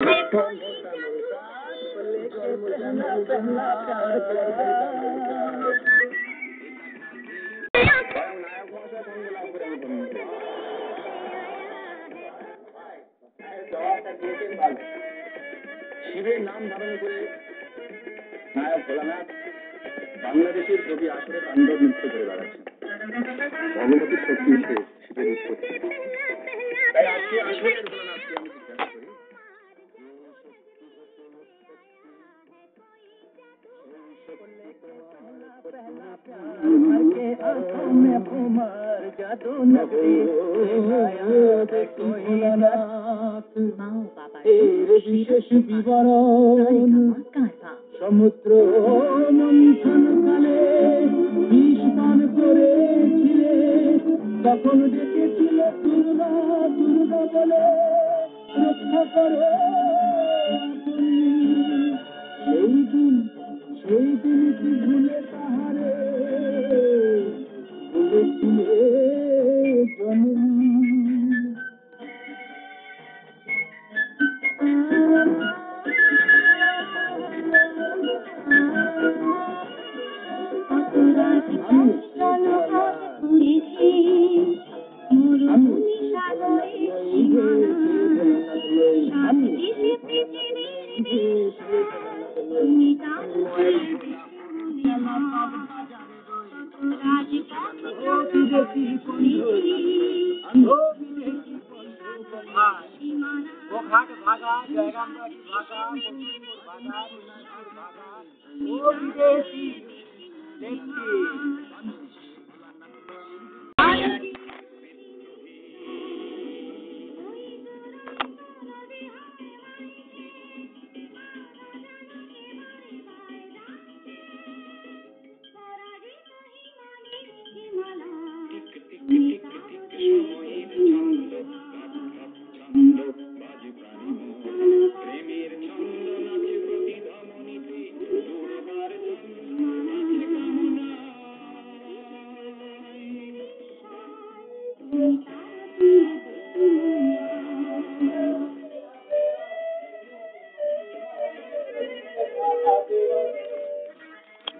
पहला पहला प्यार শিবের নাম ধারণ করে নায়ক ভোলানাথ বাংলাদেশের প্রতি আসরে তাণ্ডব নৃত্য করে বেড়াচ্ছেন। ভগবতীর শক্তি শিবের উৎপত্তি। তাই আজকে আসরের ভোলানাথকে আমি জিজ্ঞাসা করি, বিশেষ বিবরণ সমুদ্র মন্থন কালে বিষ পান করেছিলে, তখন ডেকেছিল দুর্গা দুর্গা বলে রক্ষা করো। সেই দিন কি ভুলে তাহারে বলেছিলে জন্ম।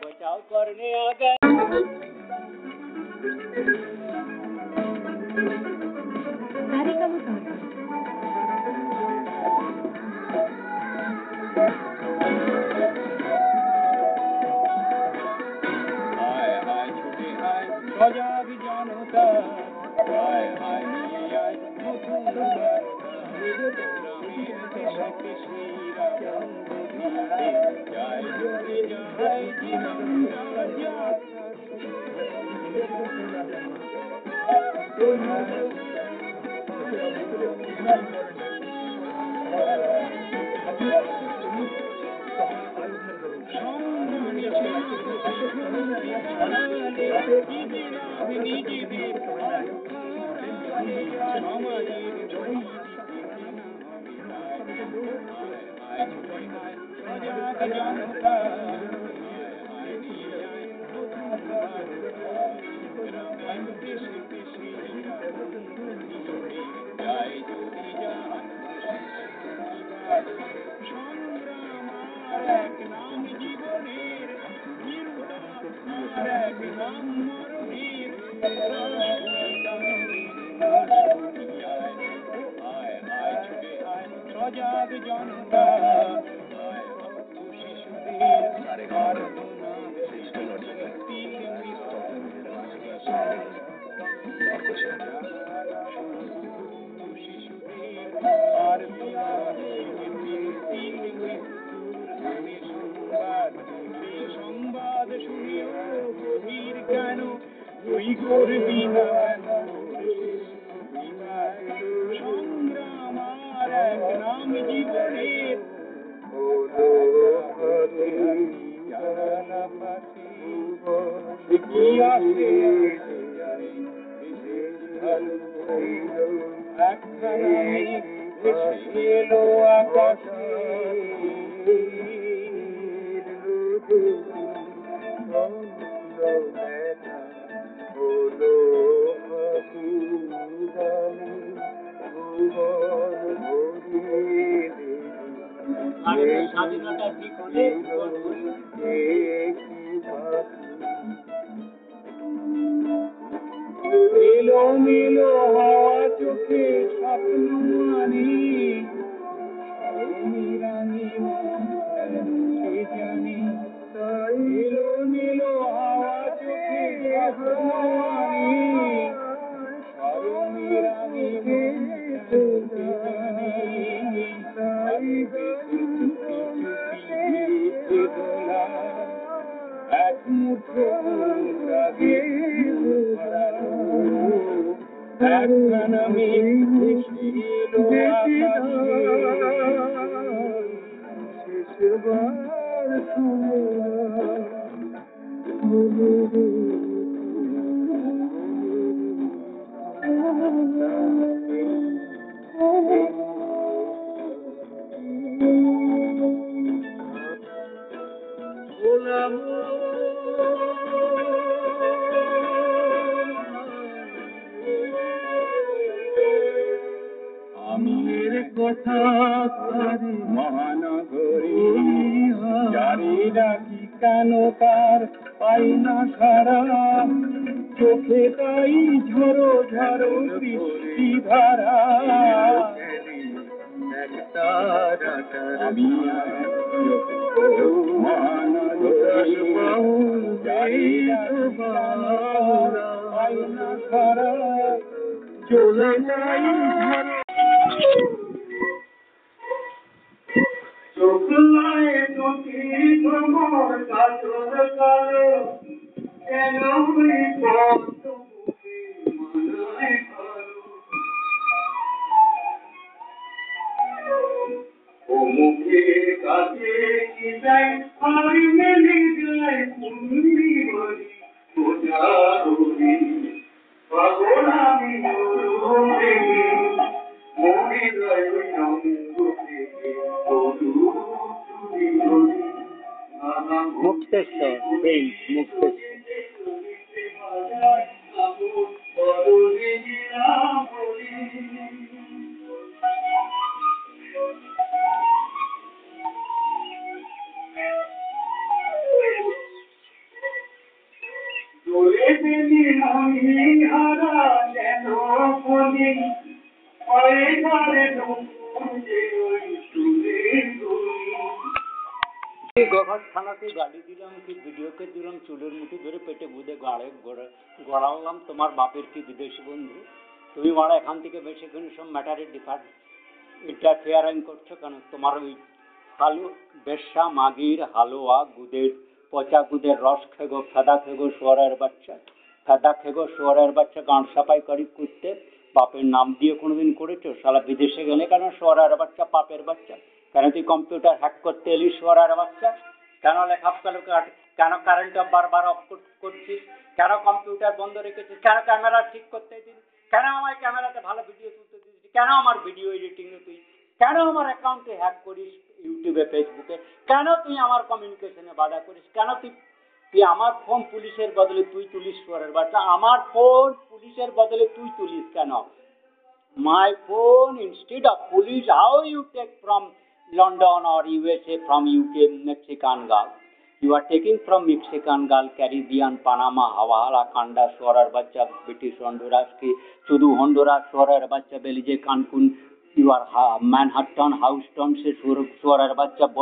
बचाव करने आ गए। ভারতের স্বাধীনতা ঠিক হলে এলো মেলো হওয়া চোখে স্বপ্ন মানি রানী কে জানি এলো মেলো হওয়া চোখে স্বপ্ন মানি স্মরণে রানী কে জানি তাই বেশি চুপি চুপি দোলা এক মুঠো রাগে ভরালো একখানা মেঘ ছিল শেষবার আমির কথা মহানগরী জারি রাখি কেন তার পাই না সারা চোখে তাই ঝরো ঝরো বৃষ্টি ধারা আমি মহানগরী জারি রাখি কেন পাই না সারা চলে যাই চোখলায় নদী ভ্রমর কাতর কালো কেন পদ্ম মনায় ভালো ও মুখে কাছে কি যায় আর মেলে যায় কুন্দি বলি পূজারি পাগল আমি মহিলায় অঙ্গ থেকে মুক্তেশ্বর প্রিন্স মুক্তেশ্বর গোঘাট থানাকে গালি দিলাম কি ভিডিওকে দিলাম চুলের মুঠি ধরে পেটে বুঝে গড়ালাম তোমার বাপের কি বিদেশি বন্ধু তুমি মারা এখান থেকে বেশিক্ষণ সব ম্যাটারে ইন্টারফেয়ারিং করছো কেন তোমার ওই হালু বেশ্যা মাগির হালুয়া গুদের পচা গুদের রস খেগো ফেদা খেগো শুয়ারের বাচ্চা গাঁট সাফাই করি করতে বাপের নাম দিয়ে কোনোদিন করেছো শালা বিদেশে গেলে কেন শুয়ারের বাচ্চা পাপের বাচ্চা কেন তুই কম্পিউটার হ্যাক করতে এলি শুয়ারের বাচ্চা কেন কেন কারেন্ট বারবার অফ করছিস কেন কম্পিউটার বন্ধ রেখেছিস কেন ক্যামেরা ঠিক করতে দিস কেন আমার ক্যামেরাতে ভালো ভিডিও তুলতে দিস কেন আমার ভিডিও এডিটিংয়ে তুই কেন আমার অ্যাকাউন্টে হ্যাক করিস ইউটিউবে ফেসবুকে কেন তুই আমার কমিউনিকেশনে বাধা করিস কেন তুই আমার ফোন পুলিশের বদলে তুই তুলিস শুয়ারের বাচ্চা আমার ফোন পুলিশের বদলে তুই তুলিস কেন my phone instead of police how you take from London or USA from UK Mexican girl you are taking from Mexican girl Caribbean Panama Havala Kanda shorer bachcha British Honduras ki শুধু Honduras shorer bachcha Belize Cancun you are Manhattan Houston se shorer bachcha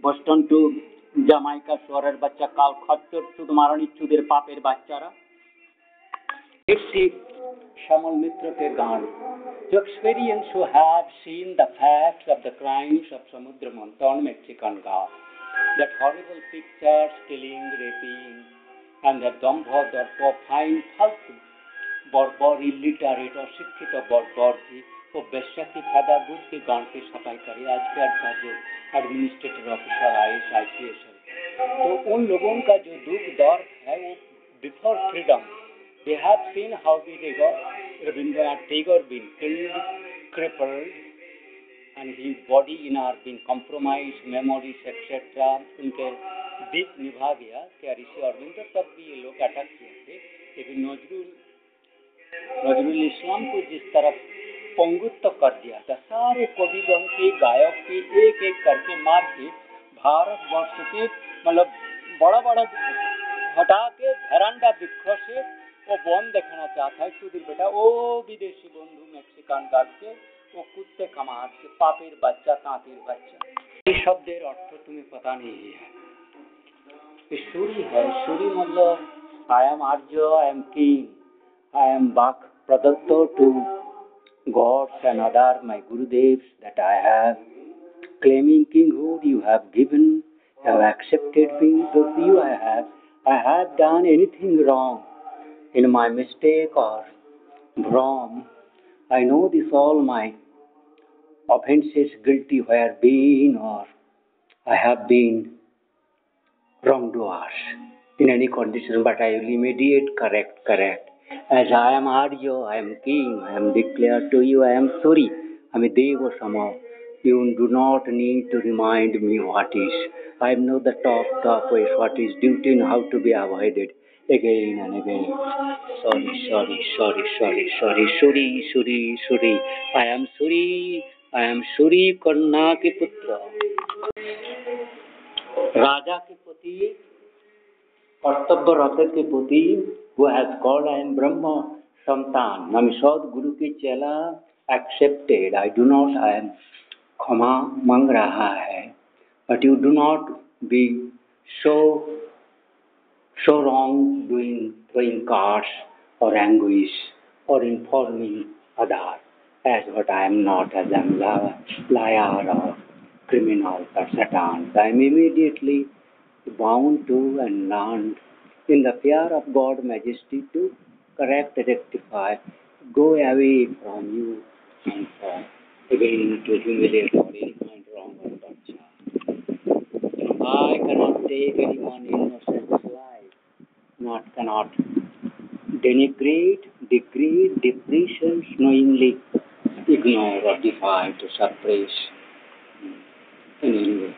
Boston to Jamaica shorer bachcha কাল খচ্চর শুধু মারানি চুদের পাপের বাচ্চারা Shamal Mitra ke gaan to experience who have seen the facts of the crimes of Samudra Manthan Mexican girl that horrible pictures killing raping and the dambha darpa fine faltu বর্বর illiterate অশিক্ষিত বর্বরকে ও বেশ্যা की फादा गुद के गांड पे सफाई करे आज के जो एडमिनिस्ट्रेटर ऑफिसर आईएएस आईपीएस है तो उन लोगों का जो दुख दर्द है वो before freedom they have seen how the Rabindranath Tagore been killed, crippled, and his body been compromised, memories, etc. उनके दीप निभा गया क्या ऋषि अरविंद तब भी ये लोग अटक किए थे लेकिन नजरुल इस्लाम को जिस तरफ पंगुत्व कर दिया था। सारे कविगण के, गायक के एक एक करके मार के भारतवर्ष के मतलब बड़ा बड़ा हटा के भेरांडा वृक्ष से वो वन देखना चाहता है। सुधीर बेटा वो विदेशी बंधु मेक्सिकान गाल के वो कुत्ते कमार के पापेर बच्चा तांतिर बच्चा। ये शब्देर अर्थ तुम्हें पता नहीं है। सूरी है, सूरी मतलब I am Arya, I am king, I am Bak Pradatta to gods and other my Gurudevs that I have claiming kinghood. You have given, you have accepted me. With you I have done anything wrong in my mistake or wrong. I know this all my offenses guilty were been or I have been wrongdoers in any condition, but I will immediate correct. As I am Arya, I am king, I am declared to you, I am sorry. I am Deva Sama. You do not need to remind me what is. I know the top ways, what is duty and how to be avoided again and again. Sorry. I am sorry, Karna ke putra. राजा के प्रति कर्तव्यरत के प्रति who has called I am Brahma संतान I'm सदगुरु के चेला accepted I do not I am क्षमा मांग रहा है but you do not be so wrong doing throwing cards or anguish or informing others as what I am not as I am liar or criminal or Satan. I am immediately bound to and learned in the fear of God Majesty to correct, rectify, go away from you and from again to humiliate or any kind wrong or torture. I cannot take anyone innocent's life, cannot denigrate, degrade, depreciate, knowingly ignore or defy to suppress in any way.